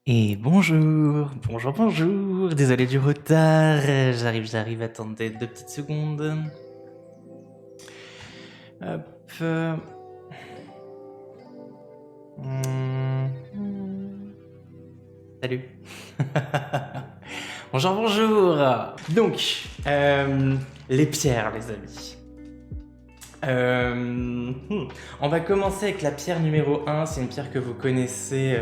Et bonjour, bonjour, bonjour, désolé du retard, j'arrive, attendez 2 petites secondes. Hop. Salut. Bonjour, bonjour. Donc, les pierres, les amis. On va commencer avec la pierre numéro 1, c'est une pierre que vous connaissez.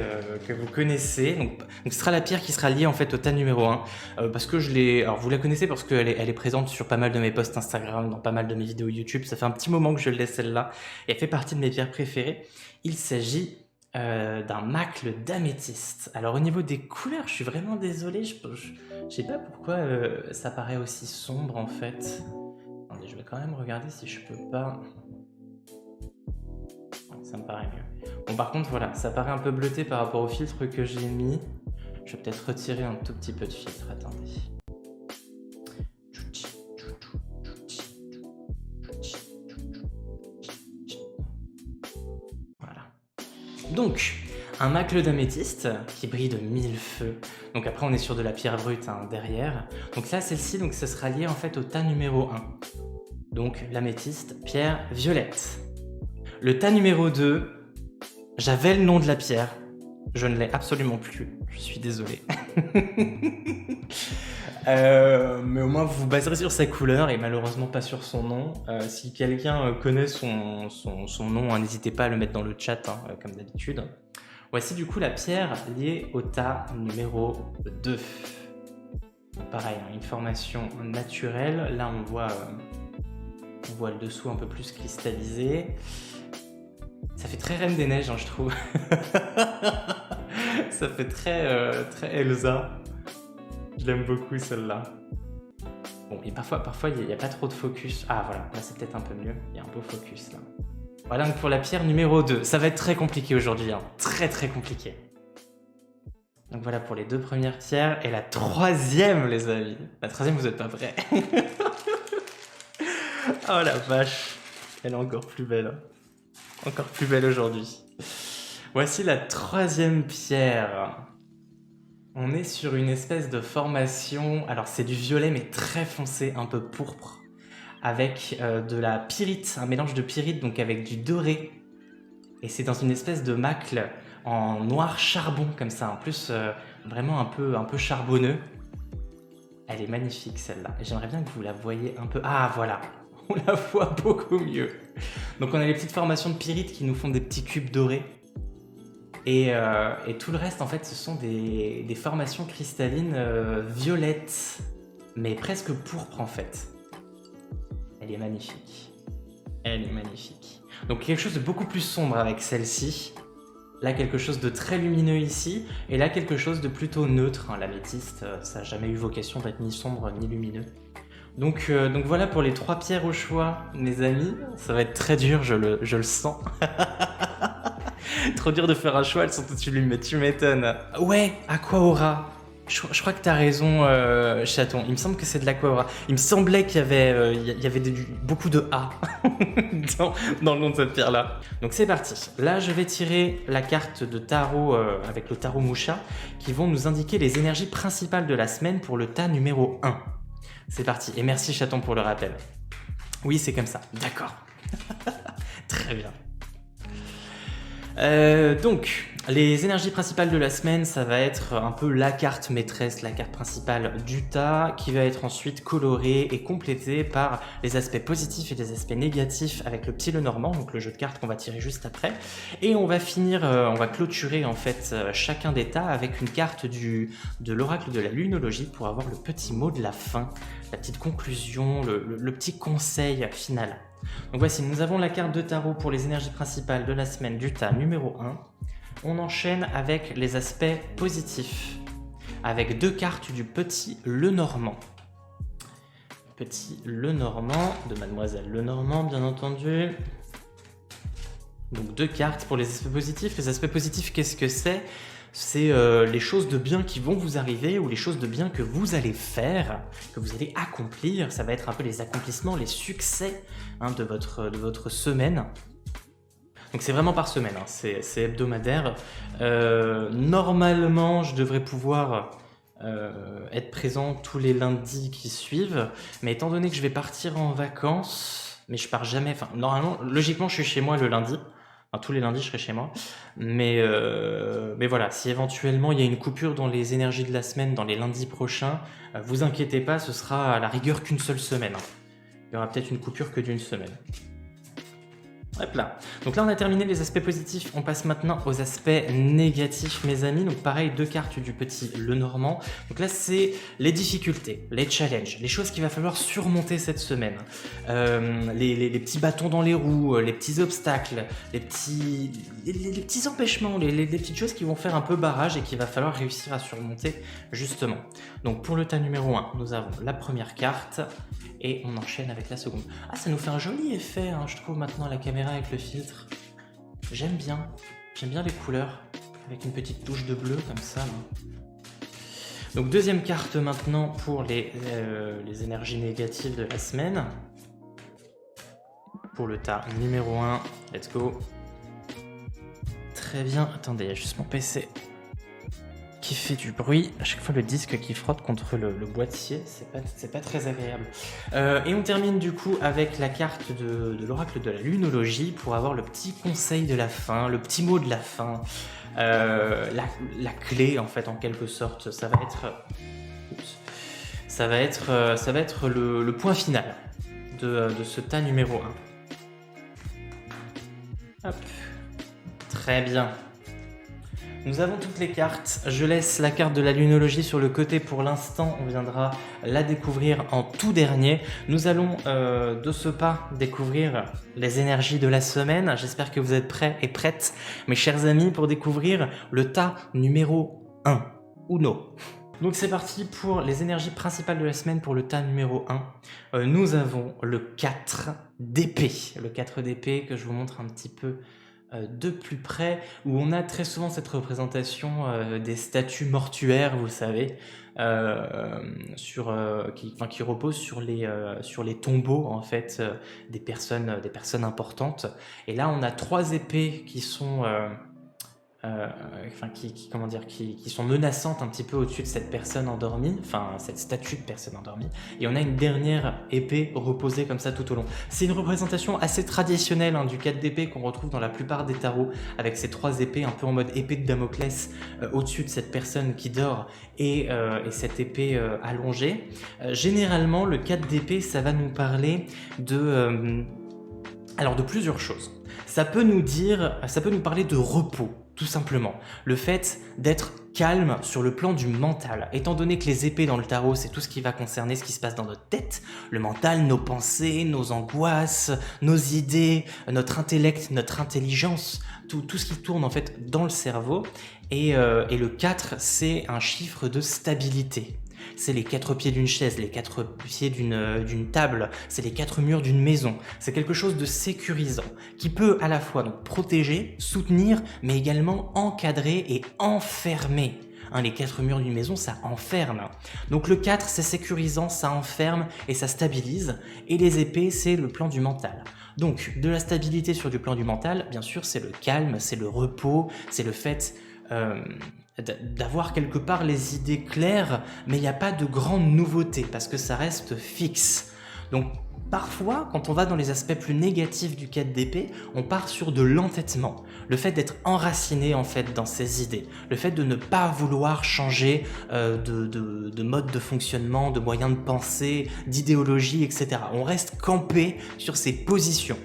Donc ce sera la pierre qui sera liée en fait au tas numéro 1, parce que alors vous la connaissez parce qu'elle est présente sur pas mal de mes posts Instagram, dans pas mal de mes vidéos YouTube, ça fait un petit moment que je l'ai celle-là, et elle fait partie de mes pierres préférées. Il s'agit d'un macle d'améthyste. Alors au niveau des couleurs, je suis vraiment désolé, je sais pas pourquoi ça paraît aussi sombre en fait. Attendez, je vais quand même regarder si je peux pas... Ça me paraît mieux. Bon, par contre, voilà, ça paraît un peu bleuté par rapport au filtre que j'ai mis. Je vais peut-être retirer un tout petit peu de filtre, attendez. Voilà. Donc, un macle d'améthyste qui brille de 1000 feux. Donc après, on est sur de la pierre brute derrière. Donc là, celle-ci, donc ça sera lié en fait au tas numéro 1. Donc l'améthyste, pierre violette. Le tas numéro 2, j'avais le nom de la pierre. Je ne l'ai absolument plus. Je suis désolé. Mais au moins vous vous baserez sur sa couleur et malheureusement pas sur son nom. Si quelqu'un connaît son nom, n'hésitez pas à le mettre dans le chat, comme d'habitude. Voici du coup la pierre liée au tas numéro 2. Pareil, une formation naturelle. Là on voit le dessous un peu plus cristallisé. Ça fait très Reine des Neiges, je trouve. Ça fait très Elsa. Je l'aime beaucoup celle-là. Bon, et parfois il n'y a pas trop de focus. Ah voilà, là c'est peut-être un peu mieux. Il y a un beau focus là. Voilà donc pour la pierre numéro 2. Ça va être très compliqué aujourd'hui, très compliqué. Donc voilà pour les 2 premières pierres. Et la 3e, les amis. La 3e, vous n'êtes pas prêts. Oh la vache. Elle est encore plus belle. Encore plus belle aujourd'hui. Voici la 3e pierre. On est sur une espèce de formation, alors c'est du violet mais très foncé, un peu pourpre, avec de la pyrite, un mélange de pyrite donc avec du doré. Et c'est dans une espèce de macle en noir charbon comme ça, en plus vraiment un peu charbonneux. Elle est magnifique celle-là. J'aimerais bien que vous la voyiez un peu... Ah voilà, on la voit beaucoup mieux. Donc on a les petites formations de pyrite qui nous font des petits cubes dorés. Et tout le reste, en fait, ce sont des formations cristallines violettes, mais presque pourpres, en fait. Elle est magnifique. Elle est magnifique. Donc quelque chose de beaucoup plus sombre avec celle-ci. Là, quelque chose de très lumineux ici. Et là, quelque chose de plutôt neutre. L'améthyste, ça n'a jamais eu vocation d'être ni sombre ni lumineux. Donc voilà pour les 3 pierres au choix, mes amis. Ça va être très dur, je le sens. Trop dur de faire un choix, elles sont toutes sublimes, mais tu m'étonnes. Ouais, Aquaora. Je crois que t'as raison, chaton. Il me semble que c'est de l'Aquaora. Il me semblait qu'il y avait beaucoup de A dans le nom de cette pierre-là. Donc c'est parti. Là, je vais tirer la carte de tarot avec le tarot Moucha qui vont nous indiquer les énergies principales de la semaine pour le tas numéro 1. C'est parti. Et merci, chaton, pour le rappel. Oui, c'est comme ça. D'accord. Très bien. Donc, les énergies principales de la semaine, ça va être un peu la carte maîtresse, la carte principale du tas, qui va être ensuite colorée et complétée par les aspects positifs et les aspects négatifs avec le petit Lenormand, donc le jeu de cartes qu'on va tirer juste après. Et on va finir, on va clôturer en fait chacun des tas avec une carte de l'oracle de la lunologie pour avoir le petit mot de la fin, la petite conclusion, le petit conseil final. Donc voici, nous avons la carte de tarot pour les énergies principales de la semaine du tas numéro 1. On enchaîne avec les aspects positifs, avec 2 cartes du petit Lenormand. Petit Lenormand, de Mademoiselle Lenormand bien entendu. Donc 2 cartes pour les aspects positifs. Les aspects positifs, qu'est-ce que c'est ? C'est les choses de bien qui vont vous arriver ou les choses de bien que vous allez faire, que vous allez accomplir. Ça va être un peu les accomplissements, les succès de votre semaine. Donc c'est vraiment par semaine, hein, c'est hebdomadaire. Normalement, je devrais pouvoir être présent tous les lundis qui suivent, mais étant donné que je vais partir en vacances, mais je pars jamais, enfin normalement, logiquement je suis chez moi le lundi, enfin, tous les lundis je serai chez moi, mais voilà, si éventuellement il y a une coupure dans les énergies de la semaine, dans les lundis prochains, vous inquiétez pas, ce sera à la rigueur qu'une seule semaine, hein. Il y aura peut-être une coupure que d'une semaine. Hop là. Donc là, on a terminé les aspects positifs. On passe maintenant aux aspects négatifs, mes amis. Donc pareil, 2 cartes du petit Lenormand. Donc là, c'est les difficultés, les challenges, les choses qu'il va falloir surmonter cette semaine. Les petits bâtons dans les roues, les petits obstacles, les petits empêchements, les petites choses qui vont faire un peu barrage et qu'il va falloir réussir à surmonter, justement. Donc pour le tas numéro 1, nous avons la première carte. Et on enchaîne avec la seconde. Ah, ça nous fait un joli effet, hein, je trouve, maintenant, la caméra avec le filtre. J'aime bien les couleurs, avec une petite touche de bleu, comme ça. Là. Donc, deuxième carte maintenant pour les énergies négatives de la semaine. Pour le tas numéro 1, let's go. Très bien, attendez, il y a juste mon PC qui fait du bruit, à chaque fois le disque qui frotte contre le boîtier, c'est pas très agréable. Et on termine du coup avec la carte de l'oracle de la lunologie pour avoir le petit conseil de la fin, le petit mot de la fin, la clé en fait en quelque sorte, ça va être le point final de ce tas numéro 1. Hop, très bien. Nous avons toutes les cartes, je laisse la carte de la lunologie sur le côté pour l'instant, on viendra la découvrir en tout dernier. Nous allons de ce pas découvrir les énergies de la semaine, j'espère que vous êtes prêts et prêtes mes chers amis pour découvrir le tas numéro 1, Uno. Donc c'est parti pour les énergies principales de la semaine pour le tas numéro 1. Nous avons le 4 d'épée, le 4 d'épée que je vous montre un petit peu de plus près, où on a très souvent cette représentation des statues mortuaires, vous savez, qui reposent sur les tombeaux en fait des personnes importantes. Et là, on a 3 épées qui sont qui sont menaçantes un petit peu au-dessus de cette personne endormie, enfin cette statue de personne endormie, et on a une dernière épée reposée comme ça tout au long. C'est une représentation assez traditionnelle du 4 d'épée qu'on retrouve dans la plupart des tarots, avec ces 3 épées un peu en mode épée de Damoclès au-dessus de cette personne qui dort et cette épée allongée. Généralement, le 4 d'épée, ça va nous parler de plusieurs choses. Ça peut nous parler de repos, tout simplement. Le fait d'être calme sur le plan du mental. Étant donné que les épées dans le tarot, c'est tout ce qui va concerner ce qui se passe dans notre tête, le mental, nos pensées, nos angoisses, nos idées, notre intellect, notre intelligence, tout ce qui tourne en fait dans le cerveau. Et le 4, c'est un chiffre de stabilité. C'est les 4 pieds d'une chaise, les 4 pieds d'une table, c'est les 4 murs d'une maison. C'est quelque chose de sécurisant, qui peut à la fois donc protéger, soutenir, mais également encadrer et enfermer. Les 4 murs d'une maison, ça enferme. Donc le 4, c'est sécurisant, ça enferme et ça stabilise. Et les épées, c'est le plan du mental. Donc de la stabilité sur du plan du mental, bien sûr, c'est le calme, c'est le repos, c'est le fait d'avoir quelque part les idées claires, mais il n'y a pas de grande nouveauté parce que ça reste fixe. Donc parfois, quand on va dans les aspects plus négatifs du 4 d'épée, on part sur de l'entêtement, le fait d'être enraciné en fait dans ses idées, le fait de ne pas vouloir changer de mode de fonctionnement, de moyens de penser, d'idéologie, etc. On reste campé sur ses positions.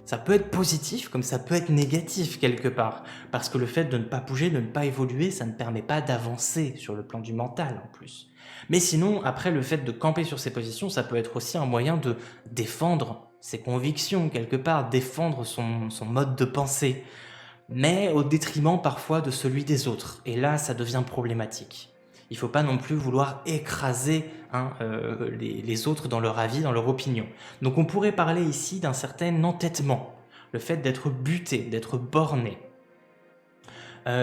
Ça peut être positif comme ça peut être négatif quelque part, parce que le fait de ne pas bouger, de ne pas évoluer, ça ne permet pas d'avancer sur le plan du mental en plus. Mais sinon, après, le fait de camper sur ses positions, ça peut être aussi un moyen de défendre ses convictions quelque part, défendre son mode de pensée, mais au détriment parfois de celui des autres. Et là, ça devient problématique. Il ne faut pas non plus vouloir écraser les autres dans leur avis, dans leur opinion. Donc on pourrait parler ici d'un certain entêtement, le fait d'être buté, d'être borné.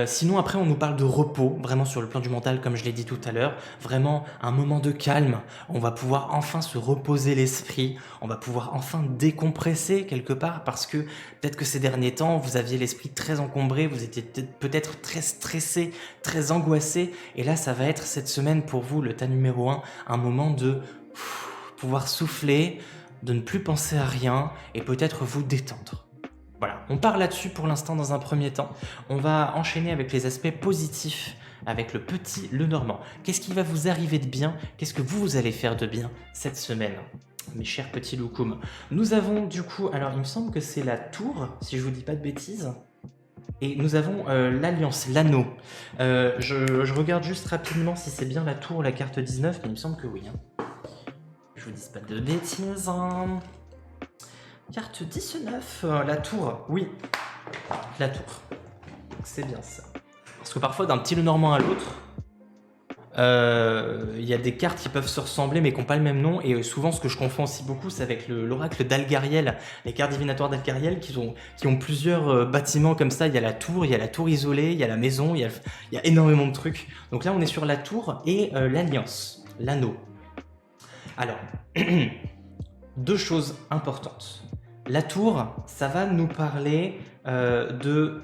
Sinon, après, on nous parle de repos, vraiment sur le plan du mental, comme je l'ai dit tout à l'heure. Vraiment un moment de calme. On va pouvoir enfin se reposer l'esprit. On va pouvoir enfin décompresser quelque part parce que peut-être que ces derniers temps, vous aviez l'esprit très encombré, vous étiez peut-être très stressé, très angoissé. Et là, ça va être cette semaine pour vous, le tas numéro 1, un moment de pouvoir souffler, de ne plus penser à rien et peut-être vous détendre. Voilà, on part là-dessus pour l'instant dans un premier temps. On va enchaîner avec les aspects positifs, avec le petit Lenormand. Qu'est-ce qui va vous arriver de bien? Qu'est-ce que vous allez faire de bien cette semaine, mes chers petits loukoums? Nous avons du coup, alors il me semble que c'est la tour, si je vous dis pas de bêtises. Et nous avons l'alliance, l'anneau. Je regarde juste rapidement si c'est bien la tour ou la carte 19, mais il me semble que oui. Hein. Je vous dis pas de bêtises. Hein. Carte 19, la tour, oui, la tour. C'est bien ça. Parce que parfois, d'un petit Lenormand à l'autre, il y a des cartes qui peuvent se ressembler mais qui n'ont pas le même nom. Et souvent, ce que je confonds aussi beaucoup, c'est avec l'oracle d'Algariel, les cartes divinatoires d'Algariel qui ont plusieurs bâtiments comme ça. Il y a la tour isolée, il y a la maison, il y a énormément de trucs. Donc là, on est sur la tour et l'alliance, l'anneau. Alors, deux choses importantes. La tour, ça va nous parler de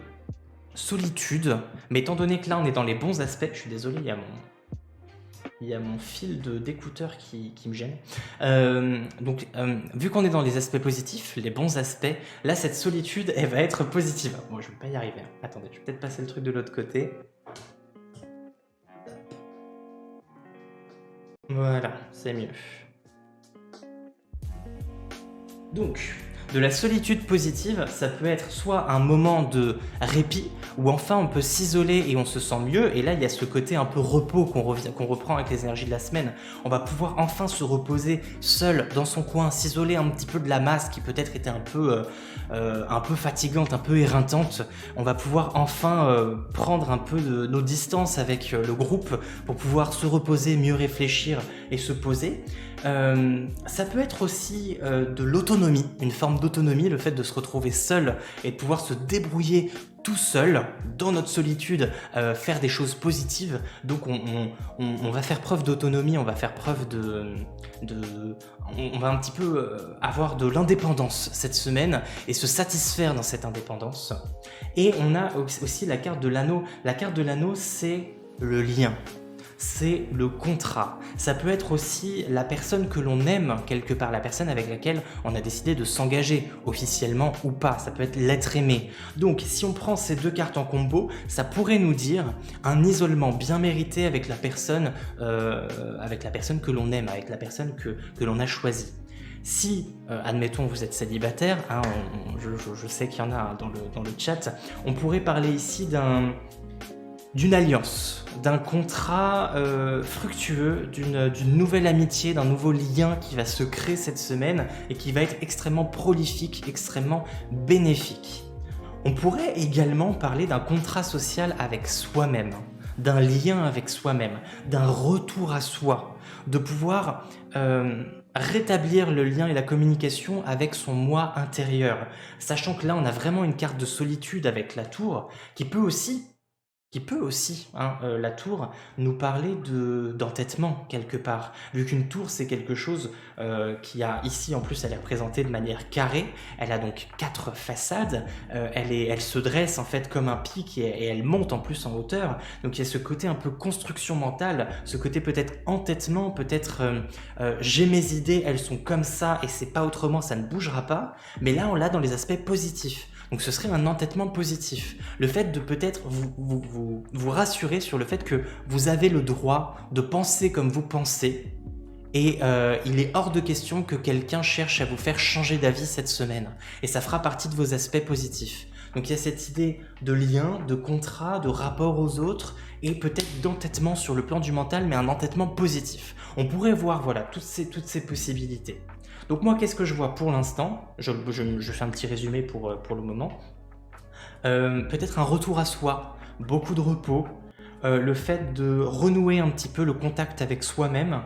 solitude, mais étant donné que là on est dans les bons aspects, je suis désolé, il y a mon fil d'écouteur qui me gêne. Donc, vu qu'on est dans les aspects positifs, les bons aspects, là cette solitude, elle va être positive. Bon, je vais pas y arriver. Attendez, je vais peut-être passer le truc de l'autre côté. Voilà, c'est mieux. Donc, de la solitude positive, ça peut être soit un moment de répit, où enfin on peut s'isoler et on se sent mieux, et là il y a ce côté un peu repos qu'on reprend avec les énergies de la semaine. On va pouvoir enfin se reposer seul dans son coin, s'isoler un petit peu de la masse qui peut-être était un peu fatigante, un peu éreintante. On va pouvoir enfin prendre un peu de nos distances avec le groupe pour pouvoir se reposer, mieux réfléchir et se poser. Ça peut être aussi de l'autonomie, une forme d'autonomie, le fait de se retrouver seul et de pouvoir se débrouiller tout seul, dans notre solitude, faire des choses positives. Donc on va faire preuve d'autonomie, on va faire preuve on va un petit peu avoir de l'indépendance cette semaine et se satisfaire dans cette indépendance. Et on a aussi la carte de l'anneau. La carte de l'anneau, c'est le lien. C'est le contrat. Ça peut être aussi la personne que l'on aime quelque part, la personne avec laquelle on a décidé de s'engager, officiellement ou pas. Ça peut être l'être aimé. Donc, si on prend ces deux cartes en combo, ça pourrait nous dire un isolement bien mérité avec la personne que l'on aime, avec la personne que l'on a choisie. Si, admettons, vous êtes célibataire, hein, je sais qu'il y en a dans le chat, on pourrait parler ici d'une alliance, d'un contrat fructueux, d'une nouvelle amitié, d'un nouveau lien qui va se créer cette semaine et qui va être extrêmement prolifique, extrêmement bénéfique. On pourrait également parler d'un contrat social avec soi-même, d'un lien avec soi-même, d'un retour à soi, de pouvoir rétablir le lien et la communication avec son moi intérieur, sachant que là on a vraiment une carte de solitude avec la tour qui peut aussi, la tour, nous parler d'entêtement quelque part. Vu qu'une tour, c'est quelque chose qui a ici, en plus, elle est représentée de manière carrée. Elle a donc 4 façades. Elle se dresse en fait comme un pic et elle monte en plus en hauteur. Donc il y a ce côté un peu construction mentale, ce côté peut-être entêtement, peut-être j'ai mes idées, elles sont comme ça et c'est pas autrement, ça ne bougera pas. Mais là, on l'a dans les aspects positifs. Donc ce serait un entêtement positif. Le fait de peut-être vous rassurer sur le fait que vous avez le droit de penser comme vous pensez et il est hors de question que quelqu'un cherche à vous faire changer d'avis cette semaine. Et ça fera partie de vos aspects positifs. Donc il y a cette idée de lien, de contrat, de rapport aux autres et peut-être d'entêtement sur le plan du mental, mais un entêtement positif. On pourrait voir voilà, toutes ces possibilités. Donc moi, qu'est-ce que je vois pour l'instant? Je fais un petit résumé pour le moment. Peut-être un retour à soi, beaucoup de repos, le fait de renouer un petit peu le contact avec soi-même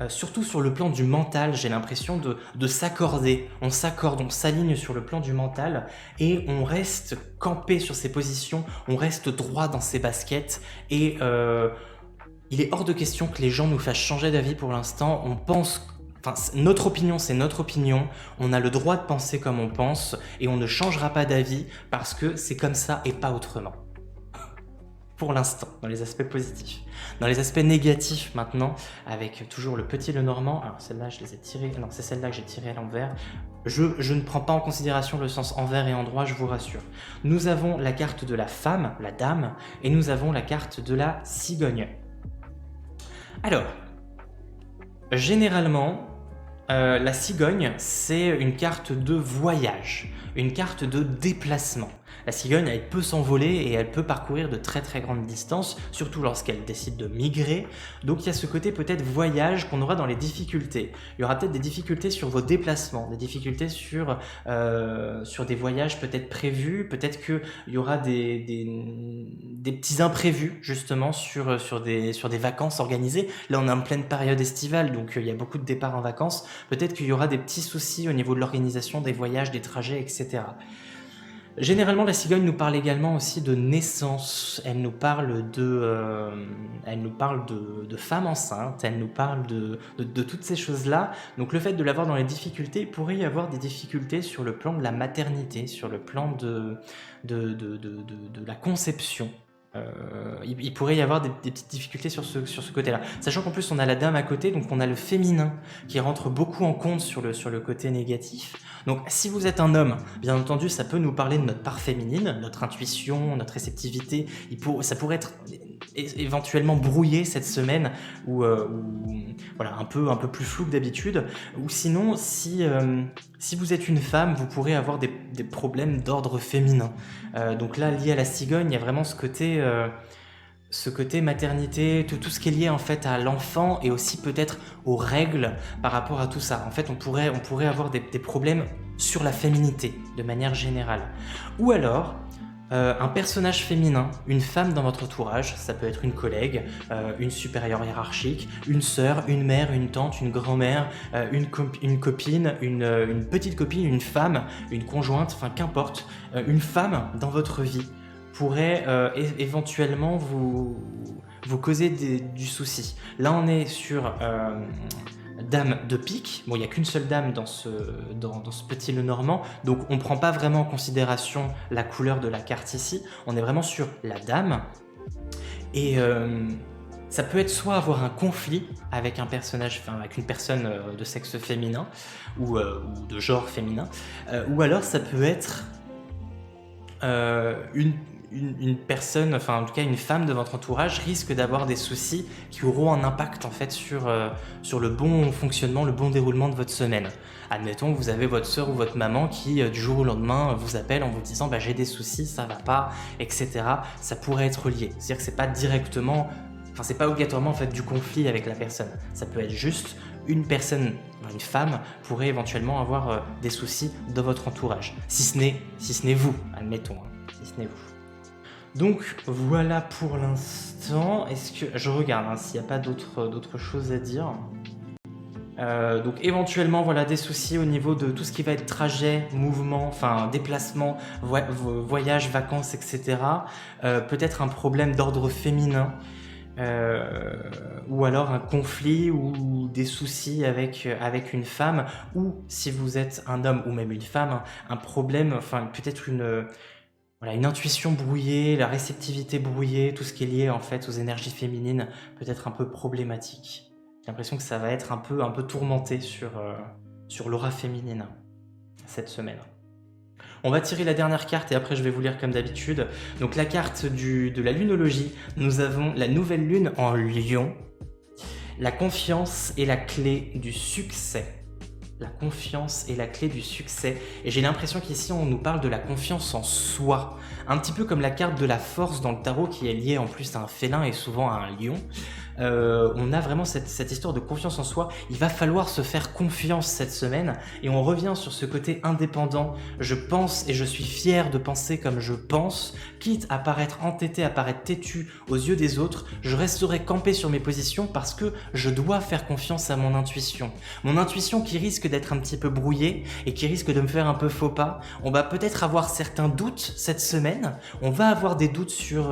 surtout sur le plan du mental, j'ai l'impression de s'accorder. On s'accorde, on s'aligne sur le plan du mental et on reste campé sur ses positions, on reste droit dans ses baskets et il est hors de question que les gens nous fassent changer d'avis pour l'instant. On pense, enfin, notre opinion, c'est notre opinion. On a le droit de penser comme on pense et on ne changera pas d'avis parce que c'est comme ça et pas autrement. Pour l'instant, dans les aspects positifs. Dans les aspects négatifs maintenant, avec toujours le petit Lenormand, alors celle-là je les ai tirées, non c'est celle-là que j'ai tirée à l'envers, je ne prends pas en considération le sens envers et endroit, je vous rassure. Nous avons la carte de la femme, la dame, et nous avons la carte de la cigogne. Alors, généralement, la cigogne, c'est une carte de voyage, une carte de déplacement. La cigogne, elle peut s'envoler et elle peut parcourir de très très grandes distances, surtout lorsqu'elle décide de migrer. Donc il y a ce côté peut-être voyage qu'on aura dans les difficultés. Il y aura peut-être des difficultés sur vos déplacements, des difficultés sur des voyages peut-être prévus, peut-être qu'il y aura des petits imprévus justement sur des vacances organisées. Là on est en pleine période estivale, donc il y a beaucoup de départs en vacances. Peut-être qu'il y aura des petits soucis au niveau de l'organisation des voyages, des trajets, etc. Généralement, la cigogne nous parle également aussi de naissance. Elle nous parle de femmes enceintes. Elle nous parle de toutes ces choses-là. Donc, le fait de l'avoir dans les difficultés, il pourrait y avoir des difficultés sur le plan de la maternité, sur le plan de la conception. Il pourrait y avoir des petites difficultés sur ce côté-là. Sachant qu'en plus, on a la dame à côté, donc on a le féminin qui rentre beaucoup en compte sur le côté négatif. Donc, si vous êtes un homme, bien entendu, ça peut nous parler de notre part féminine, notre intuition, notre réceptivité. Ça pourrait être éventuellement brouillé cette semaine ou voilà, un peu plus flou que d'habitude. Ou sinon, si vous êtes une femme, vous pourrez avoir des problèmes d'ordre féminin. Donc là, lié à la cigogne, il y a vraiment ce côté maternité, tout ce qui est lié en fait à l'enfant et aussi peut-être aux règles par rapport à tout ça. En fait, on pourrait avoir des problèmes sur la féminité de manière générale. Ou alors, un personnage féminin, une femme dans votre entourage, ça peut être une collègue, une supérieure hiérarchique, une sœur, une mère, une tante, une grand-mère, une copine, une petite copine, une femme, une conjointe, enfin qu'importe, une femme dans votre vie pourrait éventuellement vous causer du souci. Là, on est sur dame de pique. Bon, il n'y a qu'une seule dame dans ce petit Lenormand, donc on ne prend pas vraiment en considération la couleur de la carte ici. On est vraiment sur la dame. Et ça peut être soit avoir un conflit avec un personnage, enfin avec une personne de sexe féminin ou de genre féminin, ou alors ça peut être une personne, enfin en tout cas une femme de votre entourage risque d'avoir des soucis qui auront un impact en fait sur le bon fonctionnement, le bon déroulement de votre semaine. Admettons que vous avez votre sœur ou votre maman qui du jour au lendemain vous appelle en vous disant bah, j'ai des soucis, ça va pas, etc. Ça pourrait être lié. C'est-à-dire que c'est pas directement, enfin c'est pas obligatoirement en fait du conflit avec la personne. Ça peut être juste une personne, une femme pourrait éventuellement avoir des soucis dans votre entourage. Si ce n'est vous, admettons, si ce n'est vous. Donc voilà pour l'instant. Est-ce que je regarde s'il n'y a pas d'autres choses à dire. Donc éventuellement voilà des soucis au niveau de tout ce qui va être trajet, mouvement, enfin déplacement, voyage, vacances, etc. Peut-être un problème d'ordre féminin. Ou alors un conflit ou des soucis avec une femme, ou si vous êtes un homme ou même une femme, un problème, enfin peut-être une intuition brouillée, la réceptivité brouillée, tout ce qui est lié en fait aux énergies féminines peut être un peu problématique. J'ai l'impression que ça va être un peu tourmenté sur l'aura féminine cette semaine. On va tirer la dernière carte et après je vais vous lire comme d'habitude. Donc la carte de la lunologie, nous avons la nouvelle lune en Lion. La confiance est la clé du succès. la confiance est la clé du succès. Et j'ai l'impression qu'ici, on nous parle de la confiance en soi. Un petit peu comme la carte de la force dans le tarot qui est liée en plus à un félin et souvent à un lion. On a vraiment cette histoire de confiance en soi. Il va falloir se faire confiance cette semaine et on revient sur ce côté indépendant. Je pense et je suis fier de penser comme je pense, quitte à paraître entêté, à paraître têtu aux yeux des autres, je resterai campé sur mes positions parce que je dois faire confiance à mon intuition. Mon intuition qui risque d'être un petit peu brouillée et qui risque de me faire un peu faux pas. On va peut-être avoir certains doutes cette semaine. On va avoir des doutes sur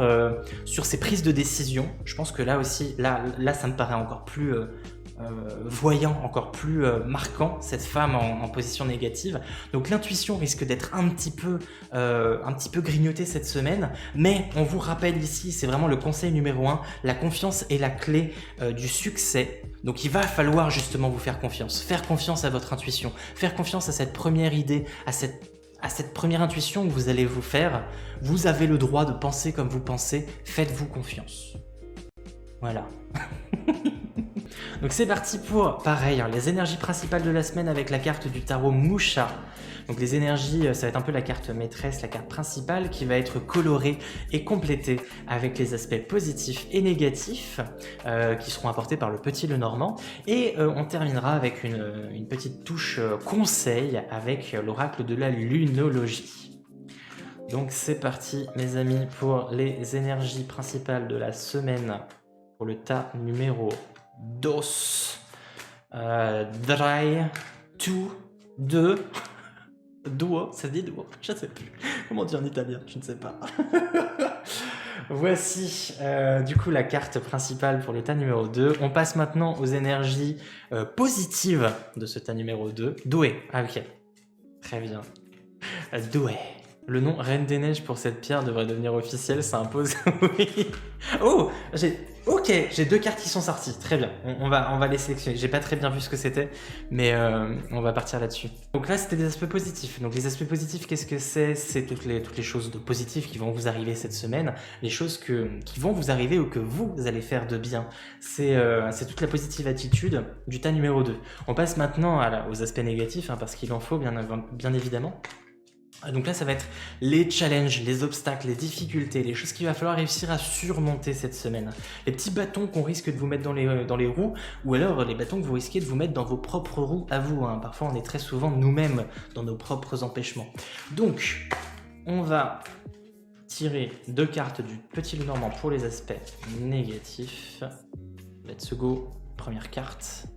ces prises de décision. Je pense que là aussi, là ça me paraît encore plus voyant, encore plus marquant, cette femme en position négative. Donc l'intuition risque d'être un petit peu grignotée cette semaine, mais on vous rappelle ici, c'est vraiment le conseil numéro 1, la confiance est la clé du succès. Donc il va falloir justement vous faire confiance à votre intuition, faire confiance à cette première idée, à cette première intuition que vous allez vous faire. Vous avez le droit de penser comme vous pensez, faites-vous confiance. Voilà. Donc c'est parti pour, pareil, les énergies principales de la semaine avec la carte du tarot Musha. Donc les énergies, ça va être un peu la carte maîtresse, la carte principale qui va être colorée et complétée avec les aspects positifs et négatifs qui seront apportés par le petit Lenormand. Et on terminera avec une petite touche conseil avec l'oracle de la lunologie. Donc c'est parti mes amis pour les énergies principales de la semaine pour le tas numéro 2. 3, 2, duo, ça se dit duo, je ne sais plus. Comment dire en italien, je ne sais pas. Voici du coup la carte principale pour le tas numéro 2. On passe maintenant aux énergies positives de ce tas numéro 2. Doué, ah ok, très bien. Doué. Le nom Reine des Neiges pour cette pierre devrait devenir officiel, ça impose. Oui. Oh, j'ai 2 cartes qui sont sorties, très bien. On va les sélectionner. J'ai pas très bien vu ce que c'était, mais on va partir là-dessus. Donc là, c'était des aspects positifs. Donc les aspects positifs, qu'est-ce que c'est? C'est toutes les choses de positives qui vont vous arriver cette semaine, les choses qui vont vous arriver ou que vous allez faire de bien. C'est toute la positive attitude du tas numéro 2. On passe maintenant aux aspects négatifs, parce qu'il en faut bien évidemment. Donc là, ça va être les challenges, les obstacles, les difficultés, les choses qu'il va falloir réussir à surmonter cette semaine. Les petits bâtons qu'on risque de vous mettre dans les roues, ou alors les bâtons que vous risquez de vous mettre dans vos propres roues à vous. Parfois, on est très souvent nous-mêmes dans nos propres empêchements. Donc, on va tirer 2 cartes du petit Lenormand pour les aspects négatifs. Let's go, première carte.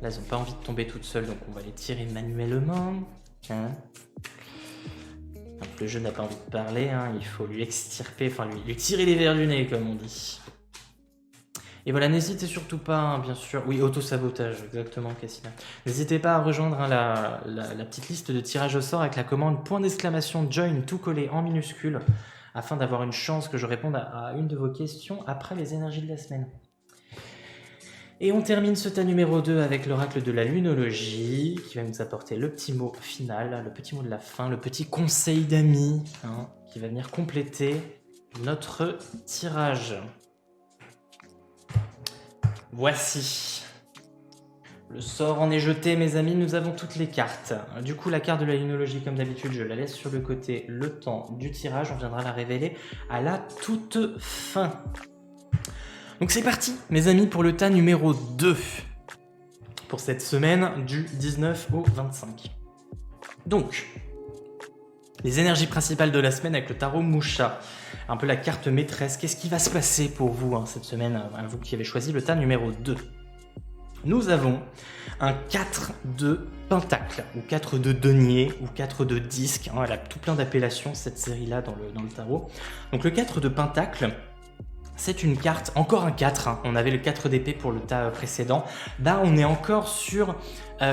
Là, elles n'ont pas envie de tomber toutes seules, donc on va les tirer manuellement. Le jeu n'a pas envie de parler, il faut lui extirper, enfin lui tirer les vers du nez, comme on dit. Et voilà, n'hésitez surtout pas, bien sûr, oui, auto-sabotage, exactement, Cassina. N'hésitez pas à rejoindre la petite liste de tirage au sort avec la commande ! Join tout collé en minuscule, afin d'avoir une chance que je réponde à une de vos questions après les énergies de la semaine. Et on termine ce tas numéro 2 avec l'oracle de la lunologie, qui va nous apporter le petit mot final, le petit mot de la fin, le petit conseil d'amis, qui va venir compléter notre tirage. Voici. Le sort en est jeté, mes amis, nous avons toutes les cartes. Du coup, la carte de la lunologie, comme d'habitude, je la laisse sur le côté le temps du tirage. On viendra la révéler à la toute fin. Donc c'est parti, mes amis, pour le tas numéro 2. Pour cette semaine du 19 au 25. Donc, les énergies principales de la semaine avec le tarot Musha. Un peu la carte maîtresse. Qu'est-ce qui va se passer pour vous cette semaine, vous qui avez choisi le tas numéro 2? Nous avons un 4 de pentacle, ou 4 de denier, ou 4 de disque. Elle a tout plein d'appellations, cette série-là, dans le tarot. Donc le 4 de pentacle, c'est une carte, encore un 4, on avait le 4 d'épée pour le tas précédent. Là, on est encore sur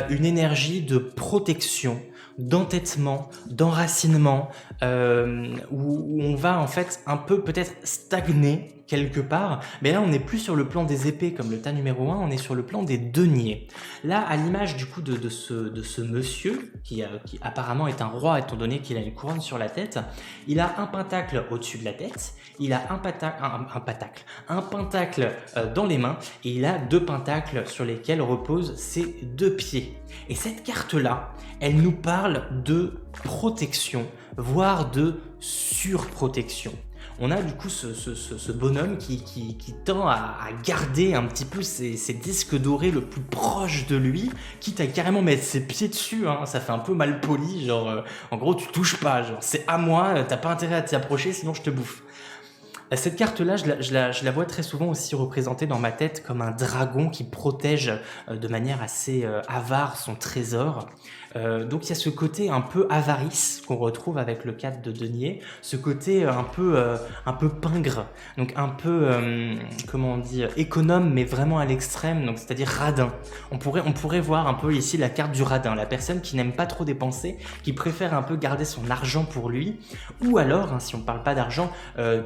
une énergie de protection, d'entêtement, d'enracinement, où on va en fait un peu peut-être stagner quelque part, mais là on n'est plus sur le plan des épées comme le tas numéro 1, on est sur le plan des deniers. Là, à l'image du coup de ce monsieur, qui apparemment est un roi étant donné qu'il a une couronne sur la tête, il a un pentacle au-dessus de la tête, il a un pentacle dans les mains, et il a 2 pentacles sur lesquels reposent ses 2 pieds. Et cette carte-là, elle nous parle de protection, voire de surprotection. On a du coup ce bonhomme qui tend à garder un petit peu ses disques dorés le plus proche de lui, quitte à carrément mettre ses pieds dessus, hein, ça fait un peu mal poli, genre en gros tu touches pas, genre c'est à moi, t'as pas intérêt à t'y approcher sinon je te bouffe. Cette carte-là, je la vois très souvent aussi représentée dans ma tête comme un dragon qui protège de manière assez avare son trésor. Donc il y a ce côté un peu avarice qu'on retrouve avec le 4 de denier, ce côté un peu pingre, donc un peu, comment on dit, économe mais vraiment à l'extrême, donc c'est-à-dire radin. On pourrait voir un peu ici la carte du radin, la personne qui n'aime pas trop dépenser, qui préfère un peu garder son argent pour lui, ou alors, hein, si on ne parle pas d'argent,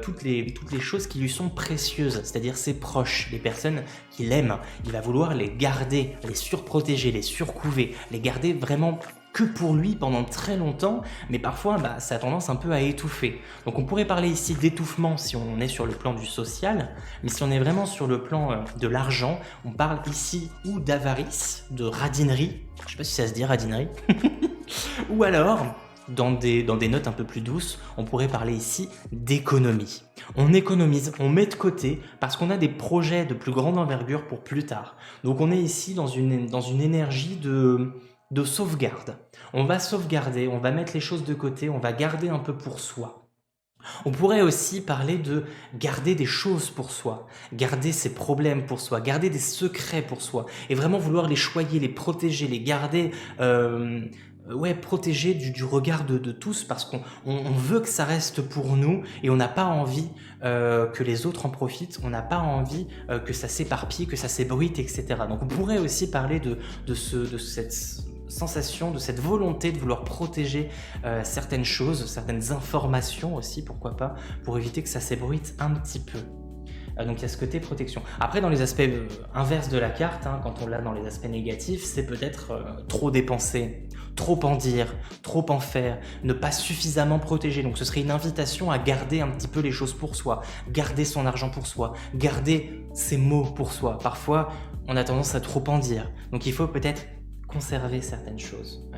toutes les choses qui lui sont précieuses, c'est-à-dire ses proches, les personnes qu'il aime, il va vouloir les garder, les surprotéger, les surcouver, les garder vraiment que pour lui pendant très longtemps, mais parfois ça a tendance un peu à étouffer. Donc on pourrait parler ici d'étouffement si on est sur le plan du social, mais si on est vraiment sur le plan de l'argent, on parle ici ou d'avarice, de radinerie, je sais pas si ça se dit radinerie, ou alors dans des notes un peu plus douces, on pourrait parler ici d'économie. On économise, on met de côté parce qu'on a des projets de plus grande envergure pour plus tard. Donc on est ici dans une énergie de sauvegarde. On va sauvegarder, on va mettre les choses de côté, on va garder un peu pour soi. On pourrait aussi parler de garder des choses pour soi, garder ses problèmes pour soi, garder des secrets pour soi, et vraiment vouloir les choyer, les protéger, les garder... protégé du regard de tous parce qu'on veut que ça reste pour nous et on n'a pas envie que les autres en profitent, on n'a pas envie que ça s'éparpille, que ça s'ébruite, etc. Donc on pourrait aussi parler de cette sensation, de cette volonté de vouloir protéger certaines choses, certaines informations aussi, pourquoi pas, pour éviter que ça s'ébruite un petit peu. Donc il y a ce côté protection. Après, dans les aspects inverses de la carte, hein, quand on l'a dans les aspects négatifs, c'est peut-être trop dépenser, trop en dire, trop en faire, ne pas suffisamment protéger. Donc ce serait une invitation à garder un petit peu les choses pour soi, garder son argent pour soi, garder ses mots pour soi. Parfois, on a tendance à trop en dire. Donc il faut peut-être conserver certaines choses.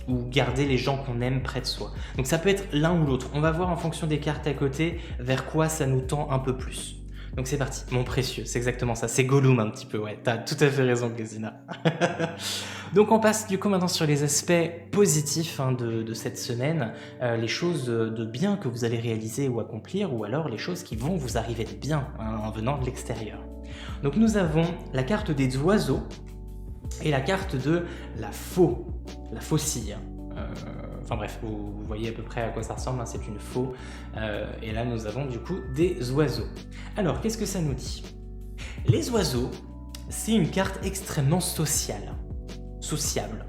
Ou garder les gens qu'on aime près de soi. Donc ça peut être l'un ou l'autre. On va voir en fonction des cartes à côté vers quoi ça nous tend un peu plus. Donc c'est parti, mon précieux, c'est exactement ça. C'est Gollum un petit peu, ouais. T'as tout à fait raison, Gazina. Donc on passe du coup maintenant sur les aspects positifs de cette semaine, les choses de bien que vous allez réaliser ou accomplir, ou alors les choses qui vont vous arriver de bien en venant de l'extérieur. Donc nous avons la carte des oiseaux et la carte de la faucille. Enfin bref, vous voyez à peu près à quoi ça ressemble, hein, c'est une faux. Et là nous avons du coup des oiseaux. Alors qu'est-ce que ça nous dit? Les oiseaux, c'est une carte extrêmement sociale. Sociale.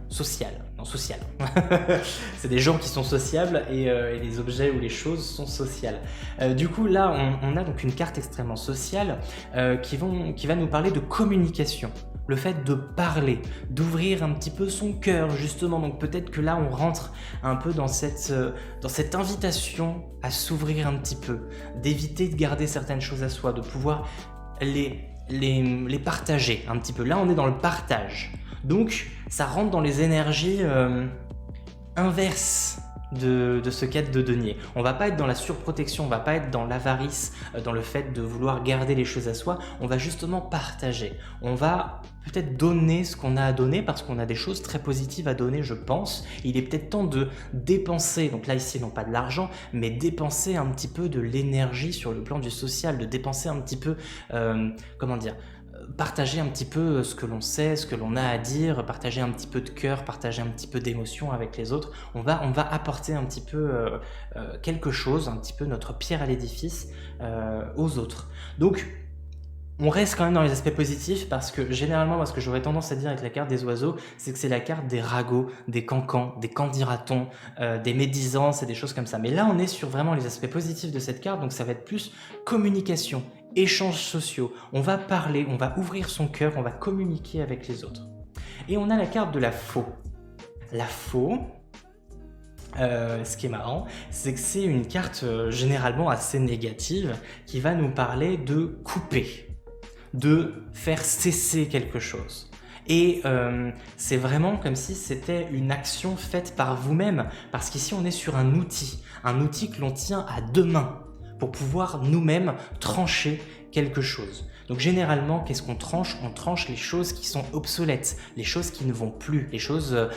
C'est des gens qui sont sociables et les objets ou les choses sont sociales. Du coup là on a donc une carte extrêmement sociale qui va nous parler de communication. Le fait de parler, d'ouvrir un petit peu son cœur justement, donc peut-être que là on rentre un peu dans cette invitation à s'ouvrir un petit peu, d'éviter de garder certaines choses à soi, de pouvoir les partager un petit peu. Là on est dans le partage, donc ça rentre dans les énergies inverses de ce quête de denier. On va pas être dans la surprotection, on va pas être dans l'avarice, dans le fait de vouloir garder les choses à soi, on va justement partager. On va peut-être donner ce qu'on a à donner parce qu'on a des choses très positives à donner, je pense. Il est peut-être temps de dépenser, donc là ici non pas de l'argent, mais dépenser un petit peu de l'énergie sur le plan du social, de dépenser un petit peu, partager un petit peu ce que l'on sait, ce que l'on a à dire, partager un petit peu de cœur, partager un petit peu d'émotion avec les autres. On va apporter un petit peu quelque chose, un petit peu notre pierre à l'édifice aux autres. Donc, On reste quand même dans les aspects positifs parce que généralement, moi, ce que j'aurais tendance à dire avec la carte des oiseaux, c'est que c'est la carte des ragots, des cancans, des candidatons, des médisances et des choses comme ça. Mais là, on est sur vraiment les aspects positifs de cette carte, donc ça va être plus communication, échanges sociaux. On va parler, on va ouvrir son cœur, on va communiquer avec les autres. Et on a la carte de la faux. La faux, ce qui est marrant, c'est que c'est une carte généralement assez négative qui va nous parler de couper, de faire cesser quelque chose. Et c'est vraiment comme si c'était une action faite par vous-même, parce qu'ici on est sur un outil que l'on tient à deux mains pour pouvoir nous-mêmes trancher quelque chose. Donc généralement, qu'est-ce qu'on tranche? On tranche les choses qui sont obsolètes, les choses qui ne vont plus, les choses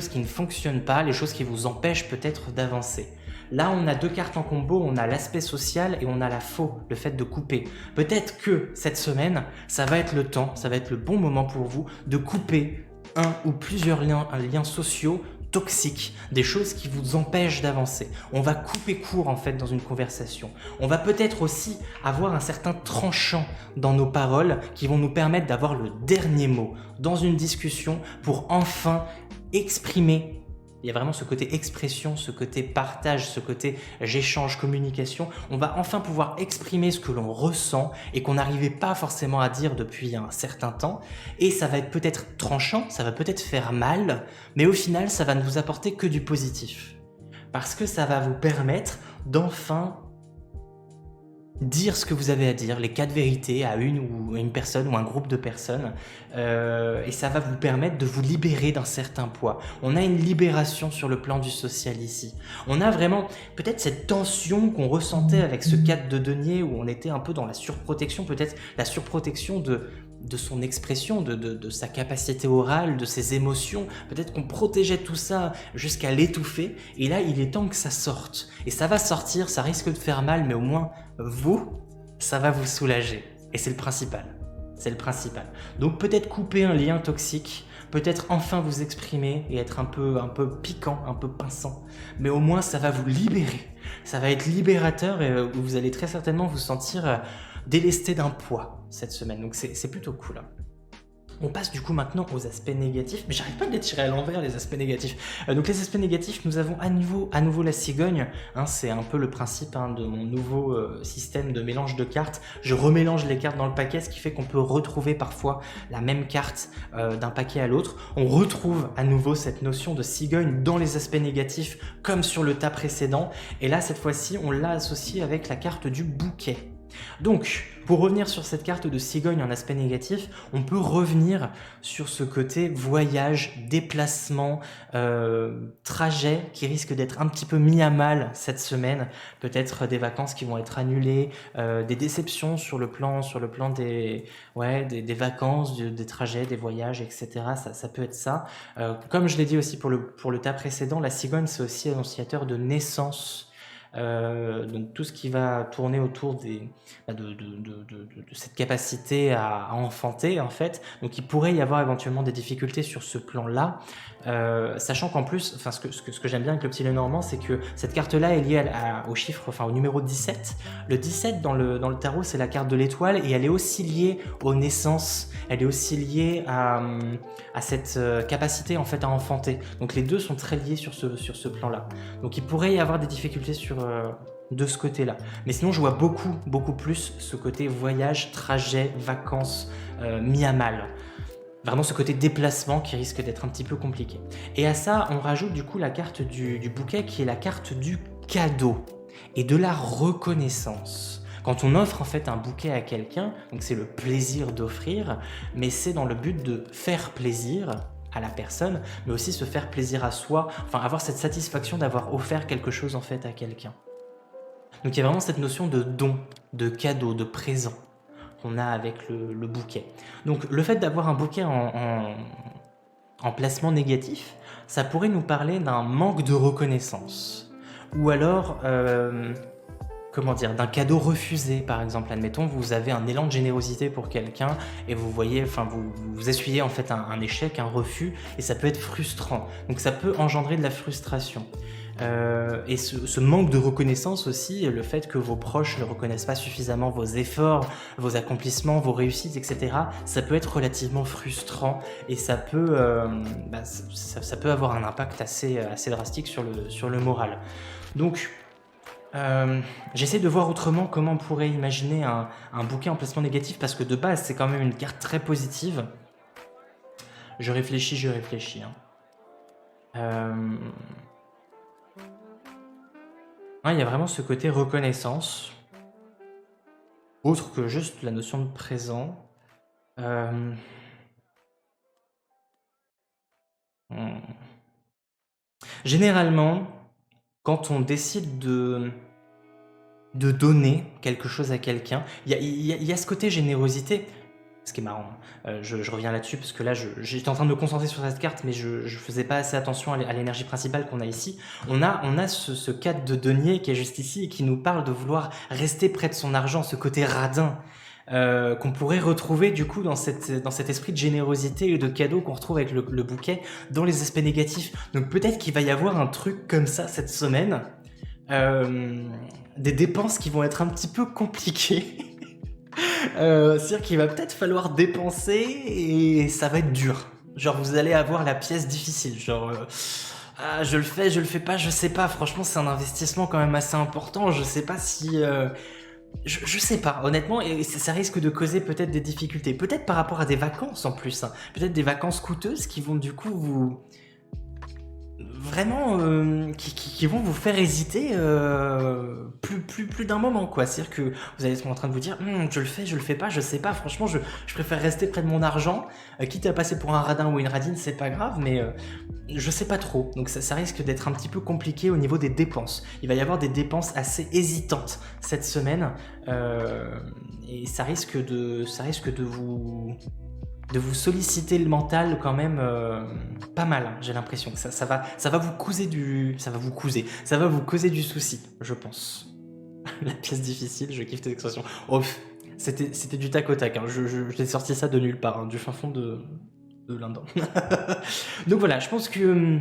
qui ne fonctionnent pas, les choses qui vous empêchent peut-être d'avancer. Là, on a deux cartes en combo, on a l'aspect social et on a la faux, le fait de couper. Peut-être que cette semaine, ça va être le temps, ça va être le bon moment pour vous de couper un ou plusieurs liens sociaux toxiques, des choses qui vous empêchent d'avancer. On va couper court en fait dans une conversation. On va peut-être aussi avoir un certain tranchant dans nos paroles qui vont nous permettre d'avoir le dernier mot dans une discussion pour enfin exprimer. Il y a vraiment ce côté expression, ce côté partage, ce côté j'échange, communication. On va enfin pouvoir exprimer ce que l'on ressent et qu'on n'arrivait pas forcément à dire depuis un certain temps. Et ça va être peut-être tranchant, ça va peut-être faire mal, mais au final, ça va ne vous apporter que du positif. Parce que ça va vous permettre d'enfin dire ce que vous avez à dire, les quatre vérités à une personne ou un groupe de personnes, et ça va vous permettre de vous libérer d'un certain poids. On a une libération sur le plan du social ici. On a vraiment peut-être cette tension qu'on ressentait avec ce 4 de denier où on était un peu dans la surprotection, peut-être la surprotection de son expression, de sa capacité orale, de ses émotions. Peut-être qu'on protégeait tout ça jusqu'à l'étouffer. Et là, il est temps que ça sorte. Et ça va sortir, ça risque de faire mal, mais au moins, vous, ça va vous soulager. Et c'est le principal. C'est le principal. Donc peut-être couper un lien toxique, peut-être enfin vous exprimer et être un peu piquant, un peu pinçant. Mais au moins, ça va vous libérer. Ça va être libérateur et vous allez très certainement vous sentir délesté d'un poids cette semaine, donc c'est plutôt cool. On passe du coup maintenant aux aspects négatifs, mais j'arrive pas de les tirer à l'envers les aspects négatifs. Donc les aspects négatifs, nous avons à nouveau la cigogne, c'est un peu le principe de mon nouveau système de mélange de cartes. Je remélange les cartes dans le paquet, ce qui fait qu'on peut retrouver parfois la même carte d'un paquet à l'autre. On retrouve à nouveau cette notion de cigogne dans les aspects négatifs comme sur le tas précédent, et là cette fois-ci on l'a associé avec la carte du bouquet. Donc, pour revenir sur cette carte de cigogne en aspect négatif, on peut revenir sur ce côté voyage, déplacement, trajet qui risque d'être un petit peu mis à mal cette semaine. Peut-être des vacances qui vont être annulées, des déceptions sur le plan des vacances, des trajets, des voyages, etc. Ça peut être ça. Comme je l'ai dit aussi pour le tas précédent, la cigogne c'est aussi annonciateur de naissance. Donc tout ce qui va tourner autour de cette capacité à enfanter en fait. Donc il pourrait y avoir éventuellement des difficultés sur ce plan-là, sachant qu'en plus, ce que j'aime bien avec le petit Lenormand, c'est que cette carte-là est liée au chiffre, au numéro 17. Le 17 dans le tarot, c'est la carte de l'étoile et elle est aussi liée aux naissances. Elle est aussi liée à cette capacité en fait à enfanter. Donc les deux sont très liés sur ce plan-là. Donc il pourrait y avoir des difficultés de ce côté-là. Mais sinon, je vois beaucoup plus ce côté voyage, trajet, vacances mis à mal. Vraiment ce côté déplacement qui risque d'être un petit peu compliqué. Et à ça, on rajoute du coup la carte du bouquet qui est la carte du cadeau et de la reconnaissance. Quand on offre en fait un bouquet à quelqu'un, donc c'est le plaisir d'offrir, mais c'est dans le but de faire plaisir à la personne, mais aussi se faire plaisir à soi, avoir cette satisfaction d'avoir offert quelque chose en fait à quelqu'un. Donc il y a vraiment cette notion de don, de cadeau, de présent qu'on a avec le bouquet. Donc le fait d'avoir un bouquet en placement négatif, ça pourrait nous parler d'un manque de reconnaissance. Ou alors, d'un cadeau refusé, par exemple. Admettons, vous avez un élan de générosité pour quelqu'un et vous essuyez en fait un échec, un refus, et ça peut être frustrant. Donc ça peut engendrer de la frustration. Et ce manque de reconnaissance aussi, le fait que vos proches ne reconnaissent pas suffisamment vos efforts, vos accomplissements, vos réussites, etc., ça peut être relativement frustrant et ça peut, ça peut avoir un impact assez drastique sur le moral. Donc, j'essaie de voir autrement comment on pourrait imaginer un bouquet en placement négatif, parce que de base, c'est quand même une carte très positive. Je réfléchis, hein. Il y a vraiment ce côté reconnaissance, autre que juste la notion de présent. Hmm. Généralement, quand on décide de donner quelque chose à quelqu'un, il y a ce côté générosité. Ce qui est marrant, je reviens là-dessus parce que là j'étais en train de me concentrer sur cette carte, mais je faisais pas assez attention à l'énergie principale qu'on a ici. On a ce cadre de denier qui est juste ici et qui nous parle de vouloir rester près de son argent, ce côté radin qu'on pourrait retrouver du coup dans cet esprit de générosité et de cadeau qu'on retrouve avec le bouquet dans les aspects négatifs. Donc peut-être qu'il va y avoir un truc comme ça cette semaine, des dépenses qui vont être un petit peu compliquées. C'est-à-dire qu'il va peut-être falloir dépenser et ça va être dur. Genre vous allez avoir la pièce difficile, genre je le fais pas, je sais pas. Franchement c'est un investissement quand même assez important, je sais pas si... Je sais pas, honnêtement, et ça risque de causer peut-être des difficultés. Peut-être par rapport à des vacances en plus, hein. Peut-être des vacances coûteuses qui vont du coup vous... Vraiment, qui vont vous faire hésiter plus d'un moment, quoi. C'est-à-dire que vous allez être en train de vous dire je le fais pas, je sais pas, franchement, je préfère rester près de mon argent, quitte à passer pour un radin ou une radine, c'est pas grave, mais je sais pas trop. Donc ça risque d'être un petit peu compliqué au niveau des dépenses. Il va y avoir des dépenses assez hésitantes cette semaine, et ça risque de vous solliciter le mental quand même pas mal, hein, j'ai l'impression que ça va vous causer du souci, je pense. La pièce difficile, je kiffe tes expressions. Oh, c'était du tac au tac, hein. Je t'ai sorti ça de nulle part, hein, du fin fond de l'Inde. Donc voilà, je pense qu'il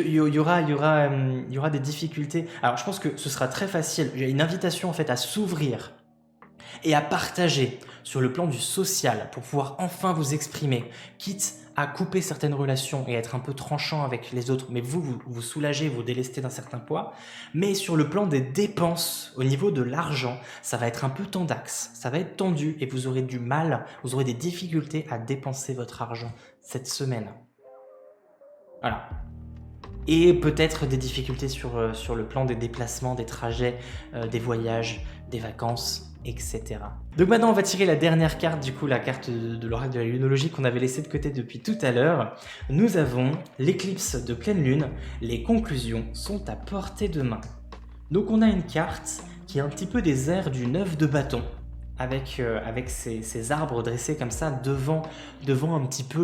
y aura des difficultés. Alors je pense que ce sera très facile. Il y a une invitation en fait à s'ouvrir et à partager sur le plan du social pour pouvoir enfin vous exprimer, quitte à couper certaines relations et être un peu tranchant avec les autres, mais vous soulager, vous délester d'un certain poids. Mais sur le plan des dépenses, au niveau de l'argent, ça va être un peu tendax, ça va être tendu et vous aurez du mal, vous aurez des difficultés à dépenser votre argent cette semaine. Voilà. Et peut-être des difficultés sur le plan des déplacements, des trajets, des voyages, des vacances, etc. Donc maintenant on va tirer la dernière carte, du coup la carte de l'oracle de la lunologie qu'on avait laissée de côté depuis tout à l'heure. Nous avons l'éclipse de pleine lune, les conclusions sont à portée de main. Donc on a une carte qui est un petit peu des airs du 9 de bâton, avec ces arbres dressés comme ça devant un petit peu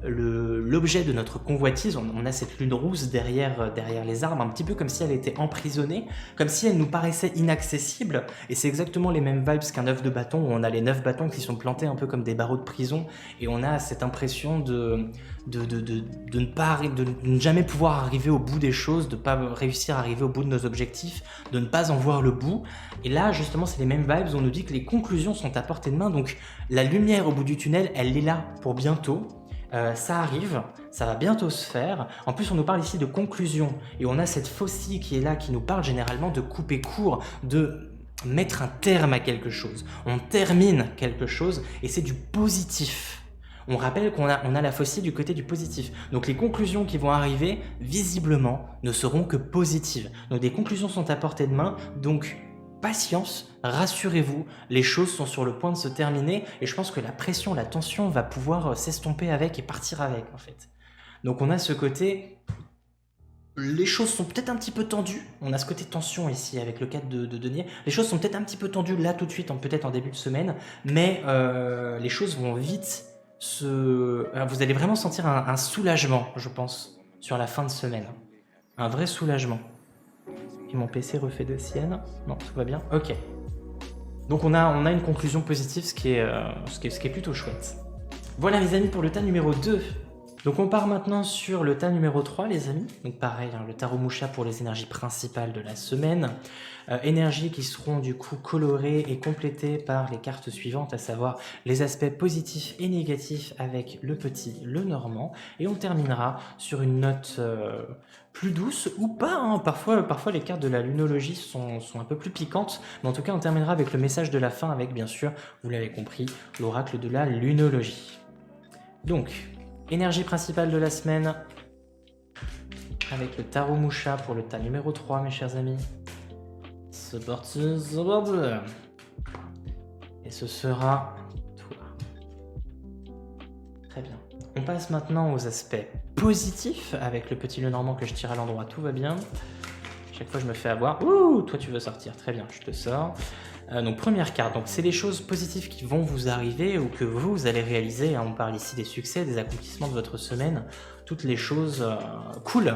l'objet de notre convoitise. On a cette lune rousse derrière les arbres, un petit peu comme si elle était emprisonnée, comme si elle nous paraissait inaccessible. Et c'est exactement les mêmes vibes qu'un œuf de bâton, où on a les 9 bâtons qui sont plantés un peu comme des barreaux de prison, et on a cette impression de ne jamais pouvoir arriver au bout des choses, de ne pas réussir à arriver au bout de nos objectifs, de ne pas en voir le bout. Et là, justement, c'est les mêmes vibes, on nous dit que les conclusions sont à portée de main, donc la lumière au bout du tunnel, elle est là pour bientôt. Ça arrive, ça va bientôt se faire. En plus, on nous parle ici de conclusion, et on a cette faucille qui est là, qui nous parle généralement de couper court, de mettre un terme à quelque chose. On termine quelque chose, et c'est du positif. On rappelle qu'on a la faucille du côté du positif. Donc les conclusions qui vont arriver, visiblement, ne seront que positives. Donc des conclusions sont à portée de main, donc patience, rassurez-vous, les choses sont sur le point de se terminer, et je pense que la pression, la tension va pouvoir s'estomper avec et partir avec, en fait. Donc on a ce côté... Les choses sont peut-être un petit peu tendues. On a ce côté tension ici avec le cadre de denier. Les choses sont peut-être un petit peu tendues là tout de suite, peut-être en début de semaine, mais les choses vont vite vous allez vraiment sentir un soulagement, je pense, sur la fin de semaine. Un vrai soulagement. Et mon PC refait de sienne. Non, tout va bien. Ok. Donc on a une conclusion positive, ce qui est plutôt chouette. Voilà les amis pour le tas numéro 2 Donc on part maintenant sur le tas numéro 3 les amis, donc pareil, hein, le tarot Musha pour les énergies principales de la semaine, énergies qui seront du coup colorées et complétées par les cartes suivantes, à savoir les aspects positifs et négatifs avec le petit, le normand, et on terminera sur une note plus douce ou pas, hein. Parfois les cartes de la lunologie sont un peu plus piquantes, mais en tout cas on terminera avec le message de la fin avec bien sûr, vous l'avez compris, l'oracle de la lunologie. Donc, énergie principale de la semaine, avec le tarot Musha pour le tas numéro 3, mes chers amis. C'est parti, c'est parti. Et ce sera toi. Très bien. On passe maintenant aux aspects positifs, avec le petit Lenormand que je tire à l'endroit, tout va bien. Chaque fois je me fais avoir. Ouh, toi tu veux sortir, très bien, je te sors. Donc première carte, donc c'est les choses positives qui vont vous arriver ou que vous allez réaliser, hein. On parle ici des succès, des accomplissements de votre semaine, toutes les choses cool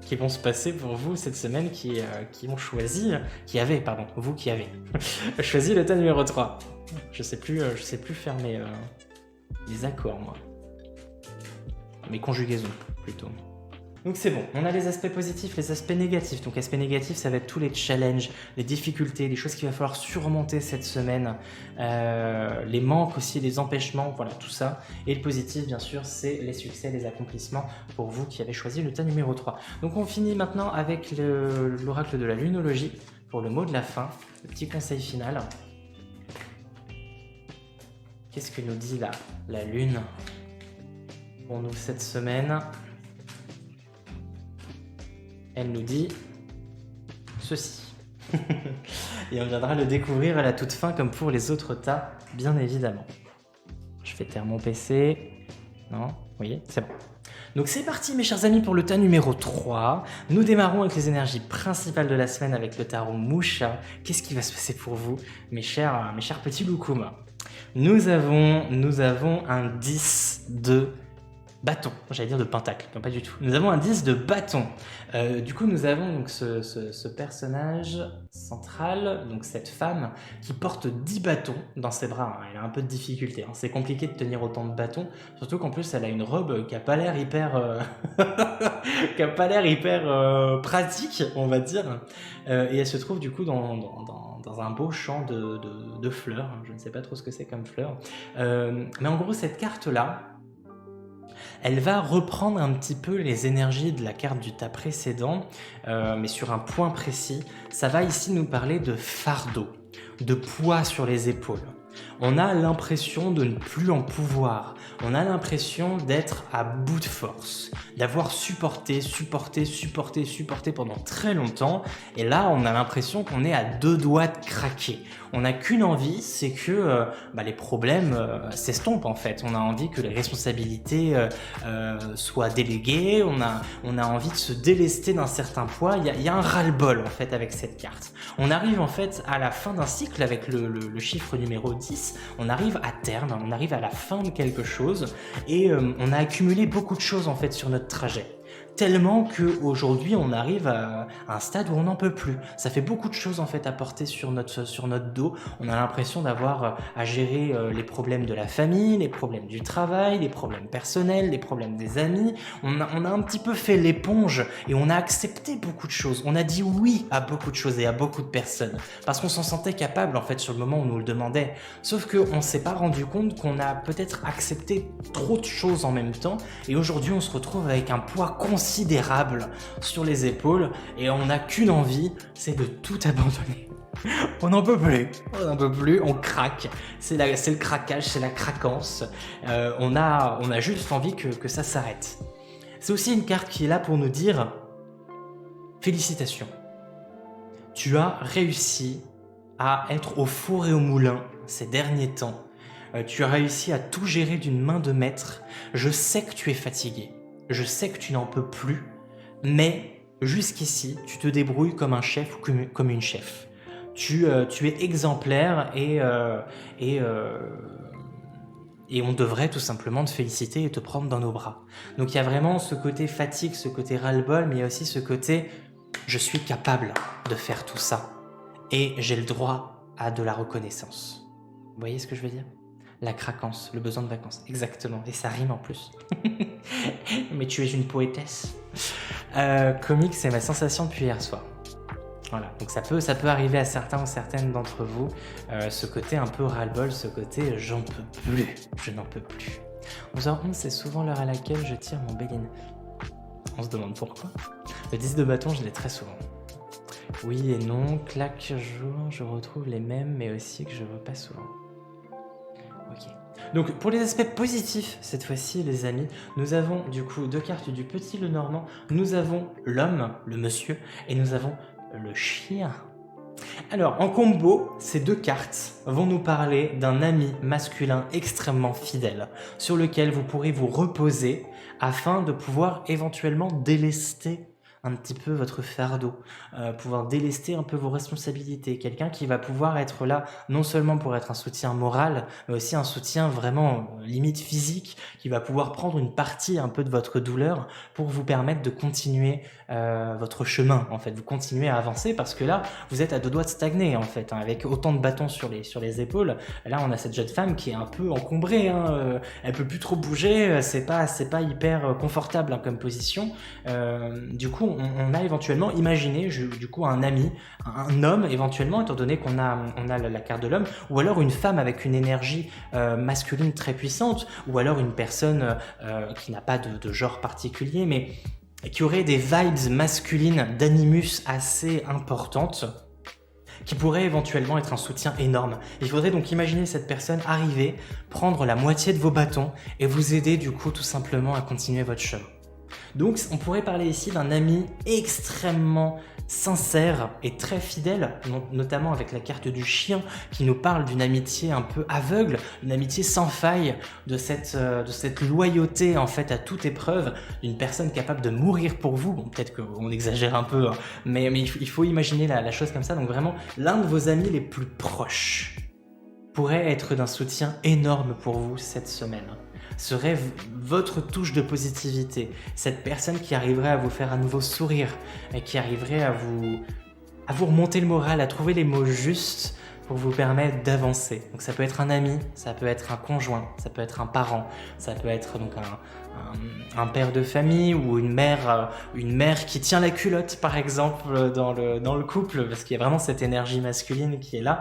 qui vont se passer pour vous cette semaine qui ont choisi, vous qui avez choisi le tas numéro 3. Je sais plus faire mes accords moi. Mes conjugaisons plutôt. Donc c'est bon, on a les aspects positifs, les aspects négatifs. Donc aspect négatif, ça va être tous les challenges, les difficultés, les choses qu'il va falloir surmonter cette semaine, les manques aussi, les empêchements, voilà tout ça. Et le positif, bien sûr, c'est les succès, les accomplissements pour vous qui avez choisi le tas numéro 3. Donc on finit maintenant avec l'oracle de la lunologie pour le mot de la fin, le petit conseil final. Qu'est-ce que nous dit là la lune pour nous cette semaine? Elle nous dit ceci. Et on viendra le découvrir à la toute fin comme pour les autres tas, bien évidemment. Je fais taire mon PC. Non, vous voyez, c'est bon. Donc c'est parti mes chers amis pour le tas numéro 3. Nous démarrons avec les énergies principales de la semaine avec le tarot Musha. Qu'est-ce qui va se passer pour vous, mes chers petits loukoums? Nous avons un 10 de bâton, j'allais dire de pentacle, non pas du tout. Nous avons un 10 de bâton. Du coup, nous avons donc ce personnage central, donc cette femme qui porte 10 bâtons dans ses bras. Elle a un peu de difficulté, hein. C'est compliqué de tenir autant de bâtons, surtout qu'en plus elle a une robe qui a pas l'air hyper, pratique, on va dire. Et elle se trouve du coup dans un beau champ de fleurs. Je ne sais pas trop ce que c'est comme fleurs. Mais en gros, cette carte-là, elle va reprendre un petit peu les énergies de la carte du tas précédent, mais sur un point précis. Ça va ici nous parler de fardeau, de poids sur les épaules. On a l'impression de ne plus en pouvoir. On a l'impression d'être à bout de force, d'avoir supporté pendant très longtemps. Et là, on a l'impression qu'on est à 2 doigts de craquer. On n'a qu'une envie, c'est que les problèmes s'estompent en fait. On a envie que les responsabilités soient déléguées. On a envie de se délester d'un certain poids. Il y a un ras-le-bol en fait avec cette carte. On arrive en fait à la fin d'un cycle avec le chiffre numéro 10. On arrive à terme, on arrive à la fin de quelque chose et on a accumulé beaucoup de choses en fait sur notre trajet. Tellement qu'aujourd'hui on arrive à un stade où on n'en peut plus. Ça fait beaucoup de choses en fait à porter sur notre dos. On a l'impression d'avoir à gérer les problèmes de la famille, les problèmes du travail, les problèmes personnels, les problèmes des amis. On a un petit peu fait l'éponge et on a accepté beaucoup de choses. On a dit oui à beaucoup de choses et à beaucoup de personnes parce qu'on s'en sentait capable en fait sur le moment où on nous le demandait. Sauf qu'on ne s'est pas rendu compte qu'on a peut-être accepté trop de choses en même temps et aujourd'hui on se retrouve avec un poids considérable sur les épaules et on n'a qu'une envie, c'est de tout abandonner. On n'en peut plus, on craque, c'est le craquage, c'est la craquance, on a juste envie que ça s'arrête. C'est aussi une carte qui est là pour nous dire félicitations, tu as réussi à être au four et au moulin ces derniers temps, tu as réussi à tout gérer d'une main de maître, je sais que tu es fatigué. Je sais que tu n'en peux plus, mais jusqu'ici, tu te débrouilles comme un chef ou comme une chef. Tu es exemplaire et on devrait tout simplement te féliciter et te prendre dans nos bras. Donc il y a vraiment ce côté fatigue, ce côté ras-le-bol, mais il y a aussi ce côté « je suis capable de faire tout ça et j'ai le droit à de la reconnaissance ». Vous voyez ce que je veux dire ? La craquance, le besoin de vacances, exactement. Et ça rime en plus. Mais tu es une poétesse. Comique, c'est ma sensation depuis hier soir. Voilà, donc ça peut arriver à certains ou certaines d'entre vous, ce côté un peu ras-le-bol, ce côté j'en peux plus, je n'en peux plus. 11h11, c'est souvent l'heure à laquelle je tire mon béline. On se demande pourquoi. Le 10 de bâton, je l'ai très souvent. Oui et non, claque jour, je retrouve les mêmes, mais aussi que je vois pas souvent. Ok. Donc pour les aspects positifs, cette fois-ci les amis, nous avons du coup 2 cartes du petit Lenormand, nous avons l'homme, le monsieur, et nous avons le chien. Alors en combo, ces 2 cartes vont nous parler d'un ami masculin extrêmement fidèle, sur lequel vous pourrez vous reposer afin de pouvoir éventuellement délester un petit peu votre fardeau, pouvoir délester un peu vos responsabilités. Quelqu'un qui va pouvoir être là, non seulement pour être un soutien moral, mais aussi un soutien vraiment limite physique, qui va pouvoir prendre une partie un peu de votre douleur pour vous permettre de continuer votre chemin, en fait. Vous continuez à avancer parce que là, vous êtes à 2 doigts de stagner, en fait, hein, avec autant de bâtons sur les épaules. Là, on a cette jeune femme qui est un peu encombrée, hein, elle peut plus trop bouger, c'est pas hyper confortable hein, comme position. Du coup, on a éventuellement imaginé du coup un ami, un homme éventuellement, étant donné qu'on a la carte de l'homme, ou alors une femme avec une énergie masculine très puissante, ou alors une personne qui n'a pas de genre particulier, mais qui aurait des vibes masculines d'animus assez importantes, qui pourrait éventuellement être un soutien énorme. Il faudrait donc imaginer cette personne arriver, prendre la moitié de vos bâtons et vous aider du coup tout simplement à continuer votre chemin. Donc on pourrait parler ici d'un ami extrêmement sincère et très fidèle, notamment avec la carte du chien qui nous parle d'une amitié un peu aveugle, une amitié sans faille, de cette loyauté en fait à toute épreuve, d'une personne capable de mourir pour vous. Bon, peut-être qu'on exagère un peu, hein, mais il faut imaginer la chose comme ça. Donc vraiment, l'un de vos amis les plus proches pourrait être d'un soutien énorme pour vous cette semaine. Serait votre touche de positivité, cette personne qui arriverait à vous faire un nouveau sourire et qui arriverait à vous remonter le moral, à trouver les mots justes pour vous permettre d'avancer. Donc ça peut être un ami, ça peut être un conjoint, ça peut être un parent, ça peut être donc un père de famille ou une mère qui tient la culotte par exemple dans le couple, parce qu'il y a vraiment cette énergie masculine qui est là.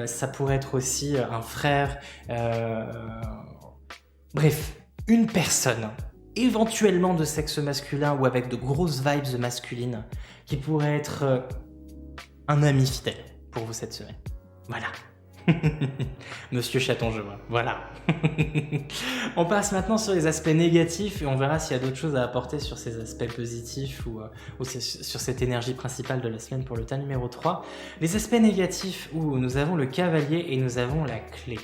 Ça pourrait être aussi un frère... Bref, une personne, éventuellement de sexe masculin ou avec de grosses vibes masculines, qui pourrait être un ami fidèle pour vous cette semaine. Voilà. Monsieur Chaton, je vois. Voilà. On passe maintenant sur les aspects négatifs et on verra s'il y a d'autres choses à apporter sur ces aspects positifs ou sur cette énergie principale de la semaine pour le tas numéro 3. Les aspects négatifs où nous avons le cavalier et nous avons la clé.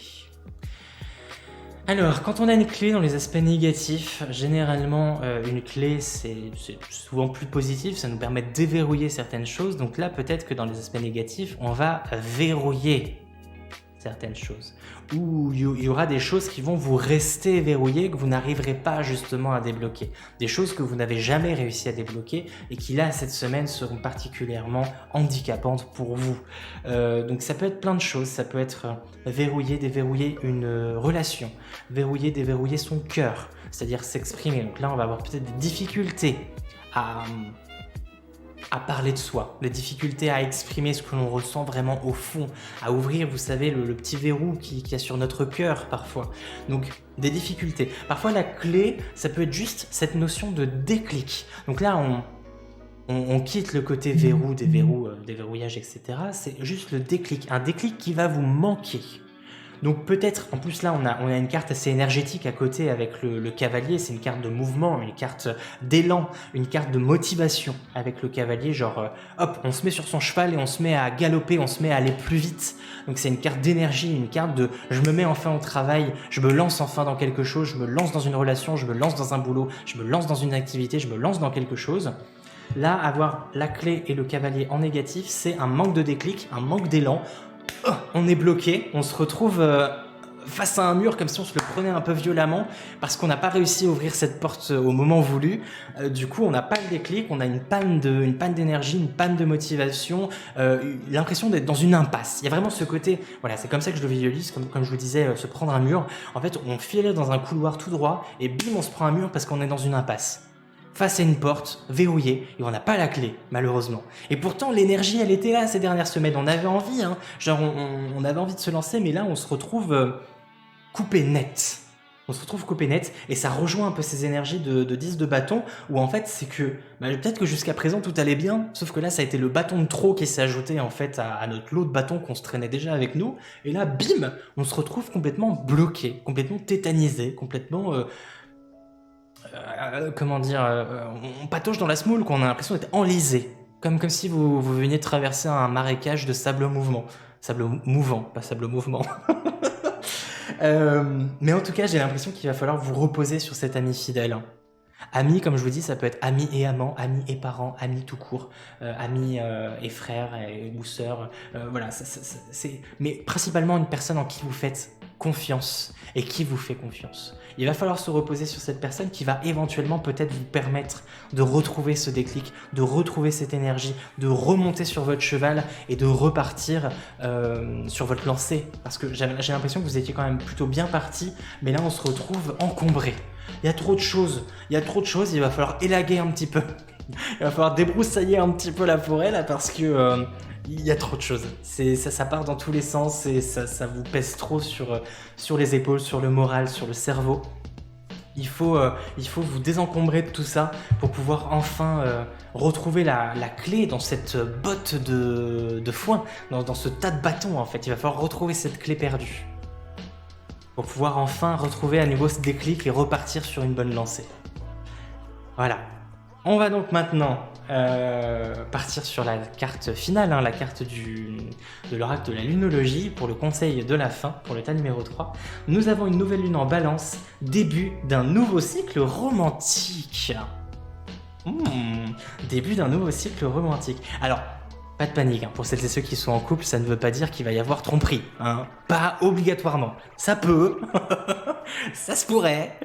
Alors, quand on a une clé dans les aspects négatifs, généralement, une clé, c'est souvent plus positif, ça nous permet de déverrouiller certaines choses. Donc là, peut-être que dans les aspects négatifs, on va verrouiller certaines choses. Ou il y aura des choses qui vont vous rester verrouillées, que vous n'arriverez pas justement à débloquer. Des choses que vous n'avez jamais réussi à débloquer et qui là, cette semaine, seront particulièrement handicapantes pour vous. Donc ça peut être plein de choses. Ça peut être verrouiller, déverrouiller une relation, verrouiller, déverrouiller son cœur, c'est-à-dire s'exprimer. Donc là, on va avoir peut-être des difficultés à parler de soi, des difficultés à exprimer ce que l'on ressent vraiment au fond, à ouvrir, vous savez, le petit verrou qu'il y a sur notre cœur parfois. Donc, des difficultés. Parfois, la clé, ça peut être juste cette notion de déclic. Donc là, on quitte le côté verrou, déverrouillage, etc. C'est juste le déclic, un déclic qui va vous manquer. Donc peut-être, en plus là on a une carte assez énergétique à côté avec le cavalier, c'est une carte de mouvement, une carte d'élan, une carte de motivation avec le cavalier, genre hop, on se met sur son cheval et on se met à galoper, on se met à aller plus vite. Donc c'est une carte d'énergie, une carte de je me mets enfin au travail, je me lance enfin dans quelque chose, je me lance dans une relation, je me lance dans un boulot, je me lance dans une activité, je me lance dans quelque chose. Là, avoir la clé et le cavalier en négatif, c'est un manque de déclic, un manque d'élan. On est bloqué, on se retrouve face à un mur, comme si on se le prenait un peu violemment, parce qu'on n'a pas réussi à ouvrir cette porte au moment voulu. Du coup, on n'a pas le déclic, on a une panne d'énergie, une panne de motivation, l'impression d'être dans une impasse. Il y a vraiment ce côté, voilà, c'est comme ça que je le visualise, comme je vous disais, se prendre un mur. En fait, on file dans un couloir tout droit, et bim, on se prend un mur parce qu'on est dans une impasse. Face à une porte verrouillée et on n'a pas la clé, malheureusement. Et pourtant, l'énergie, elle était là ces dernières semaines. On avait envie, hein. Genre, on avait envie de se lancer, mais là, on se retrouve coupé net. On se retrouve coupé net et ça rejoint un peu ces énergies de 10 de bâton où en fait, c'est que peut-être que jusqu'à présent tout allait bien, sauf que là, ça a été le bâton de trop qui s'est ajouté en fait à notre lot de bâtons qu'on se traînait déjà avec nous. Et là, bim, on se retrouve complètement bloqué, complètement tétanisé, complètement comment dire, on patauge dans la semoule, qu'on a l'impression d'être enlisé. Comme si vous veniez de traverser un marécage de sable mouvement. Sable mouvant, pas sable mouvement. Mais en tout cas, j'ai l'impression qu'il va falloir vous reposer sur cet ami fidèle. Ami, comme je vous dis, ça peut être ami et amant, ami et parent, ami tout court, ami et frère ou sœur. Voilà, mais principalement une personne en qui vous faites confiance et qui vous fait confiance. Il va falloir se reposer sur cette personne qui va éventuellement peut-être vous permettre de retrouver ce déclic, de retrouver cette énergie, de remonter sur votre cheval et de repartir sur votre lancée. Parce que j'ai l'impression que vous étiez quand même plutôt bien parti, mais là on se retrouve encombré. Il y a trop de choses, il va falloir élaguer un petit peu. Il va falloir débroussailler un petit peu la forêt là parce que il y a trop de choses. Ça part dans tous les sens et ça vous pèse trop sur les épaules, sur le moral, sur le cerveau. Il faut vous désencombrer de tout ça pour pouvoir enfin retrouver la clé dans cette botte de foin, dans ce tas de bâtons en fait. Il va falloir retrouver cette clé perdue pour pouvoir enfin retrouver à nouveau ce déclic et repartir sur une bonne lancée. Voilà. On va donc maintenant partir sur la carte finale, la carte de l'oracle de la lunologie pour le conseil de la fin, pour le tas numéro 3. Nous avons une nouvelle lune en balance, début d'un nouveau cycle romantique. Début d'un nouveau cycle romantique. Alors, pas de panique, pour celles et ceux qui sont en couple, ça ne veut pas dire qu'il va y avoir tromperie. Pas obligatoirement. Ça peut, ça se pourrait,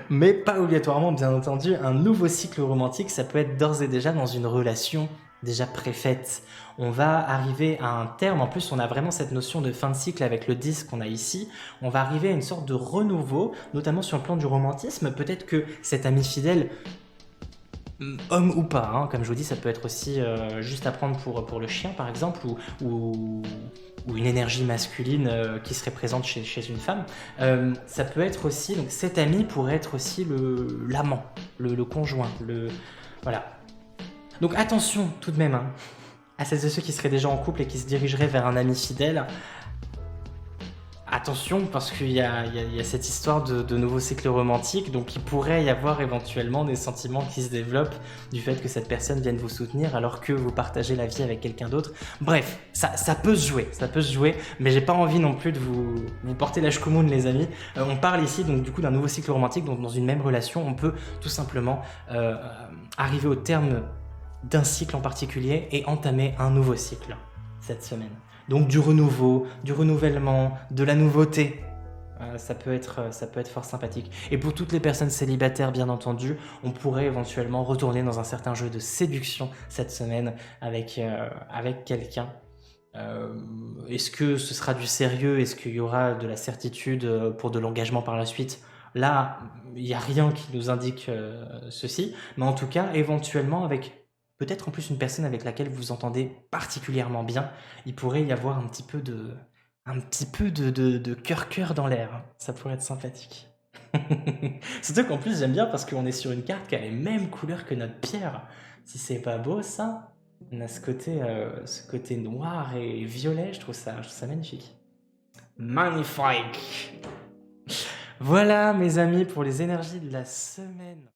mais pas obligatoirement, bien entendu. Un nouveau cycle romantique, ça peut être d'ores et déjà dans une relation déjà préfaite. On va arriver à un terme, en plus on a vraiment cette notion de fin de cycle avec le 10 qu'on a ici. On va arriver à une sorte de renouveau, notamment sur le plan du romantisme. Peut-être que cet ami fidèle, homme ou pas, comme je vous dis, ça peut être aussi juste à prendre pour le chien par exemple, ou une énergie masculine qui serait présente chez une femme. Ça peut être aussi, donc cet ami pourrait être aussi l'amant, le conjoint, voilà. Donc attention tout de même à celles et ceux qui seraient déjà en couple et qui se dirigeraient vers un ami fidèle. Attention, parce qu'il y a cette histoire de nouveau cycle romantique, donc il pourrait y avoir éventuellement des sentiments qui se développent du fait que cette personne vienne vous soutenir alors que vous partagez la vie avec quelqu'un d'autre. Bref, ça peut se jouer, mais j'ai pas envie non plus de vous porter la choucoumoune, les amis. On parle ici donc du coup d'un nouveau cycle romantique, donc dans une même relation, on peut tout simplement arriver au terme d'un cycle en particulier et entamer un nouveau cycle cette semaine. Donc du renouveau, du renouvellement, de la nouveauté, ça peut être fort sympathique. Et pour toutes les personnes célibataires, bien entendu, on pourrait éventuellement retourner dans un certain jeu de séduction cette semaine avec quelqu'un. Est-ce que ce sera du sérieux? Est-ce qu'il y aura de la certitude pour de l'engagement par la suite? Là, il n'y a rien qui nous indique ceci, mais en tout cas, éventuellement avec peut-être en plus une personne avec laquelle vous vous entendez particulièrement bien, il pourrait y avoir un petit peu de cœur dans l'air. Ça pourrait être sympathique. Surtout qu'en plus j'aime bien parce qu'on est sur une carte qui a les mêmes couleurs que notre pierre. Si c'est pas beau ça, on a ce côté noir et violet, je trouve ça magnifique. Magnifique. Voilà mes amis pour les énergies de la semaine.